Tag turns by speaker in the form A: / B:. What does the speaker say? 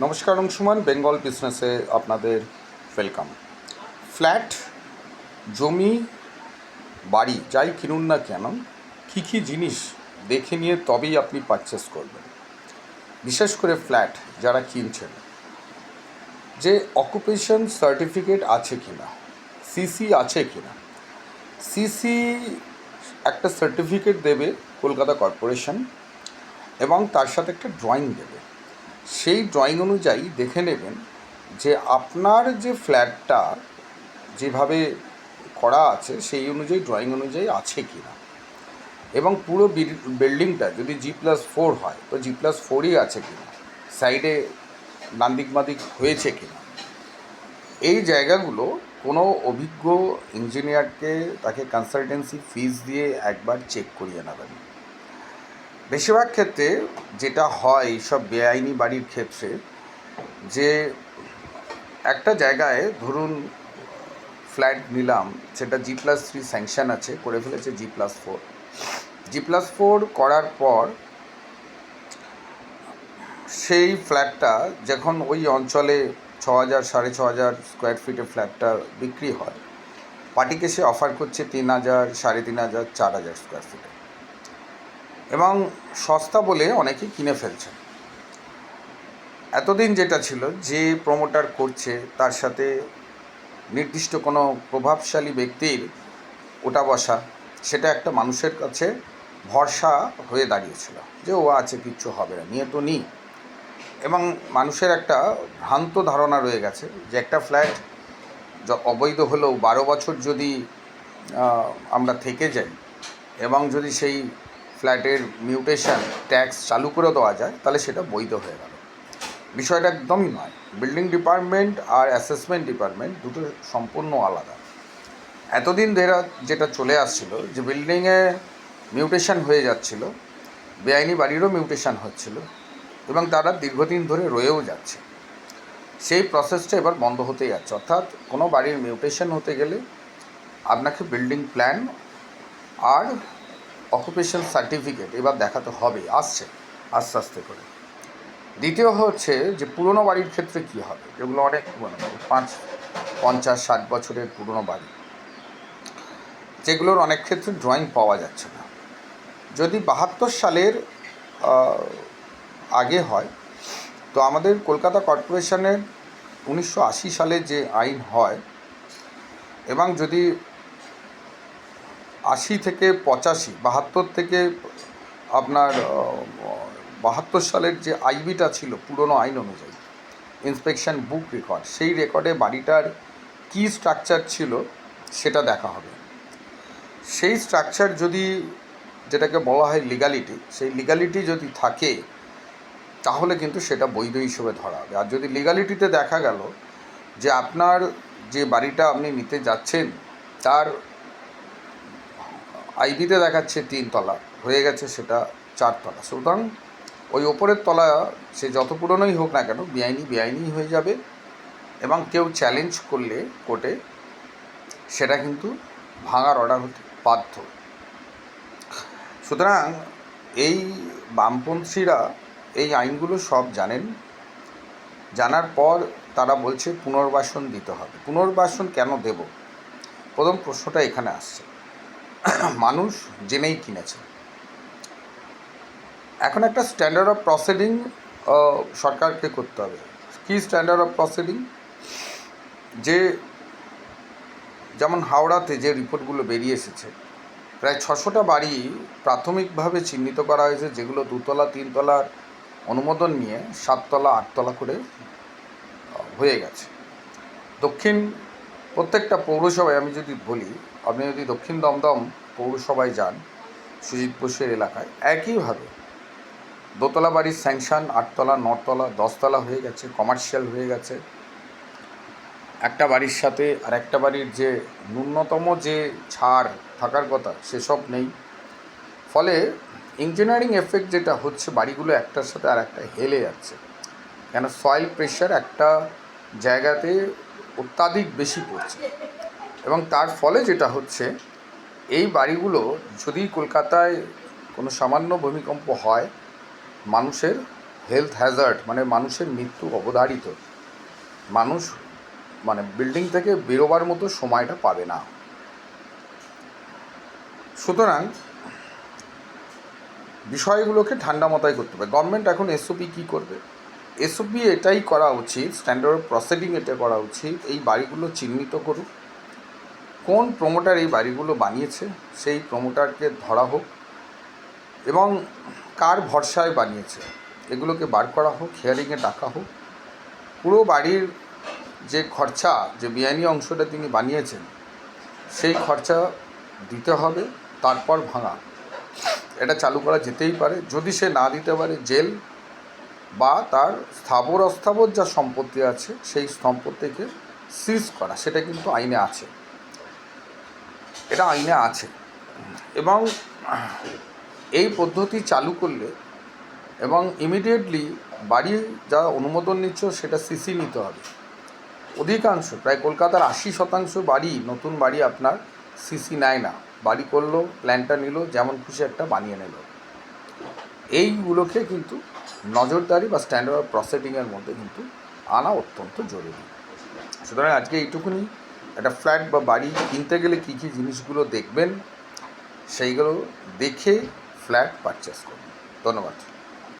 A: নমস্কার অংশুমান, বেঙ্গল বিজনেসে আপনাদের ওয়েলকাম। ফ্ল্যাট, জমি, বাড়ি যাই কিনুন না কেন, কী কী জিনিস দেখে নিয়ে তবেই আপনি পারচেস করবেন। বিশেষ করে ফ্ল্যাট যারা কিনছেন, যে অকুপেশন সার্টিফিকেট আছে কিনা, সিসি আছে কিনা। সিসি একটা সার্টিফিকেট দেবে কলকাতা কর্পোরেশন, এবং তার সাথে একটা ড্রয়িং দেবে। সেই ড্রয়িং অনুযায়ী দেখে নেবেন যে আপনার যে ফ্ল্যাটটা যেভাবে করা আছে সেই অনুযায়ী ড্রয়িং অনুযায়ী আছে কি না, এবং পুরো বিল্ডিংটা যদি G+4 হয় তো G+4ই আছে কি না, সাইডে ডানদিক বাঁদিক হয়েছে কি না। এই জায়গাগুলো কোনো অভিজ্ঞ ইঞ্জিনিয়ারকে তাকে কনসালটেন্সি ফিস দিয়ে একবার চেক করিয়ে নেবেন। বেশিরভাগ ক্ষেত্রে যেটা হয় এইসব বেআইনি বাড়ির ক্ষেত্রে, যে একটা জায়গায় ধরুন ফ্ল্যাট নিলাম, সেটা G+3 স্যাংশন আছে, করে ফেলেছে G+4। G+4 করার পর সেই ফ্ল্যাটটা যখন ওই অঞ্চলে 6,000 6,500 স্কোয়ার ফিটের ফ্ল্যাটটা বিক্রি হয়, পার্টিকে সে অফার করছে 3,000 3,500 4,000 স্কোয়ার ফিটে, এবং সস্তা বলে অনেকেই কিনে ফেলছে। এতদিন যেটা ছিল, যে প্রমোটার করছে তার সাথে নির্দিষ্ট কোনো প্রভাবশালী ব্যক্তির ওটা বসা, সেটা একটা মানুষের কাছে ভরসা হয়ে দাঁড়িয়েছিল যে ও আছে, কিচ্ছু হবে না, নিয়ে তো নিই। এবং মানুষের একটা ভ্রান্ত ধারণা রয়ে গেছে যে একটা ফ্ল্যাট অবৈধ হলেও 12 বছর যদি আমরা থেকে যাই, এবং যদি সেই ফ্ল্যাটের মিউটেশন ট্যাক্স চালু করে দেওয়া যায়, তাহলে সেটা বৈধ হয়ে গেল। বিষয়টা একদমই নয়। বিল্ডিং ডিপার্টমেন্ট আর অ্যাসেসমেন্ট ডিপার্টমেন্ট দুটো সম্পূর্ণ আলাদা। এতদিন ধরে যেটা চলে আসছিল, যে বিল্ডিংয়ে মিউটেশন হয়ে যাচ্ছিল, বেআইনি বাড়িরও মিউটেশন হচ্ছিল, এবং তারা দীর্ঘদিন ধরে রয়েও যাচ্ছে, সেই প্রসেসটা এবার বন্ধ হতে যাচ্ছে। অর্থাৎ কোনো বাড়ির মিউটেশন হতে গেলে আপনাকে বিল্ডিং প্ল্যান আর অকুপেশন সার্টিফিকেট এবার দেখাতে হবে, আসছে আস্তে আস্তে করে। দ্বিতীয় হচ্ছে যে পুরনো বাড়ির ক্ষেত্রে কী হবে, যেগুলো অনেক পুরনো বাড়ি, 50 বছরের পুরনো বাড়ি, যেগুলোর অনেক ক্ষেত্রে ড্রয়িং পাওয়া যাচ্ছে না। যদি 72 সালের আগে হয়, তো আমাদের কলকাতা কর্পোরেশনের 1980 সালে যে আইন হয়, এবং যদি 80 থেকে 85, 72 থেকে আপনার 72 সালের যে আইবিটা ছিল পুরনো আইন অনুযায়ী, ইন্সপেকশন বুক রেকর্ড, সেই রেকর্ডে বাড়িটার কী স্ট্রাকচার ছিল সেটা দেখা হবে। সেই স্ট্রাকচার যদি, যেটাকে বলা হয় লিগ্যালিটি, সেই লিগ্যালিটি যদি থাকে, তাহলে কিন্তু সেটা বৈধ হিসেবে ধরা হবে। আর যদি লিগ্যালিটিতে দেখা গেল যে আপনার যে বাড়িটা আপনি নিতে যাচ্ছেন তার আইবিতে দেখাচ্ছে 3 তলা, হয়ে গেছে সেটা 4 তলা, সুতরাং ওই ওপরের তলা সে যত পুরনোই হোক না কেন বেআইনি হয়ে যাবে, এবং কেউ চ্যালেঞ্জ করলে কোর্টে সেটা কিন্তু ভাঙার অর্ডার হতে বাধ্য। সুতরাং এই বামপন্থীরা এই আইনগুলো সব জানেন, জানার পর তারা বলছে পুনর্বাসন দিতে হবে। পুনর্বাসন কেন দেব? প্রথম প্রশ্নটা এখানে আসছে। মানুষ জেনেই কিনেছে। এখন একটা স্ট্যান্ডার্ড অফ প্রসিডিং সরকারকে করতে হবে। কী স্ট্যান্ডার্ড অফ প্রসিডিং? যে যেমন হাওড়াতে যে রিপোর্টগুলো বেরিয়ে এসেছে, প্রায় 600টা বাড়ি প্রাথমিকভাবে চিহ্নিত করা হয়েছে, যেগুলো 2 তলা 3 তলার অনুমোদন নিয়ে 7 তলা 8 তলা করে হয়ে গেছে। দক্ষিণ প্রত্যেকটা পৌরসভায় আমি যদি বলি, আপনি যদি দক্ষিণ দমদম পৌরসভায় যান, সুজিত বোসের এলাকায় একইভাবে দোতলা বাড়ির স্যাংশন 8 তলা 9 তলা 10 তলা হয়ে গেছে, কমার্শিয়াল হয়ে গেছে। একটা বাড়ির সাথে আর একটা বাড়ির যে ন্যূনতম যে ছাড় থাকার কথা সেসব নেই। ফলে ইঞ্জিনিয়ারিং এফেক্ট যেটা হচ্ছে, বাড়িগুলো একটার সাথে আর একটা হেলে যাচ্ছে, কেন সয়েল প্রেশার একটা জায়গাতে অত্যাধিক বেশি পড়ছে, এবং তার ফলে যেটা হচ্ছে, এই বাড়িগুলো যদি কলকাতায় কোনো সামান্য ভূমিকম্প হয়, মানুষের হেলথ হ্যাজার্ড মানে মানুষের মৃত্যু অবধারিত, মানুষ মানে বিল্ডিং থেকে বেরোবার মতো সময়টা পাবে না। সুতরাং বিষয়গুলোকে ঠান্ডা মাথায় করতে হবে। গভর্নমেন্ট এখন এসওপি কী করবে? এসওপি এটাই করা উচিত, স্ট্যান্ডার্ড প্রসিডিং এটা করা উচিত, এই বাড়িগুলো চিহ্নিত করুক, কোন প্রমোটার এই বাড়িগুলো বানিয়েছে সেই প্রমোটারকে ধরা হোক, এবং কার ভরসায় বানিয়েছে এগুলোকে বার করা হোক, হিয়ারিংয়ে ডাকা হোক। পুরো বাড়ির যে খরচা, যে বেআইনি অংশটা তিনি বানিয়েছেন সেই খরচা দিতে হবে, তারপর ভাঙা এটা চালু করা যেতেই পারে। যদি সে না দিতে পারে, জেল বা তার স্থাবর অস্থাবর যা সম্পত্তি আছে সেই সম্পত্তিকে সিজ করা, সেটা কিন্তু আইনে আছে, এটা আইনে আছে। এবং এই পদ্ধতি চালু করলে এবং ইমিডিয়েটলি বাড়ি যা অনুমোদন নিচ্ছ সেটা সিসি নিতে হবে। অধিকাংশ প্রায় কলকাতার 80% বাড়ি, নতুন বাড়ি আপনার সিসি নেয় না, বাড়ি করলো, প্ল্যানটা নিল, যেমন খুশি একটা বানিয়ে নিল। এইগুলোকে কিন্তু নজরদারি বা স্ট্যান্ডার্ড প্রসিডিংয়ের মধ্যে কিন্তু আনা অত্যন্ত জরুরি। সুতরাং আজকে এইটুকুনি, একটা ফ্ল্যাট বা বাড়ি কিনতে গেলে কী কী জিনিসগুলো দেখবেন সেইগুলো দেখে ফ্ল্যাট পারচেস করুন। ধন্যবাদ।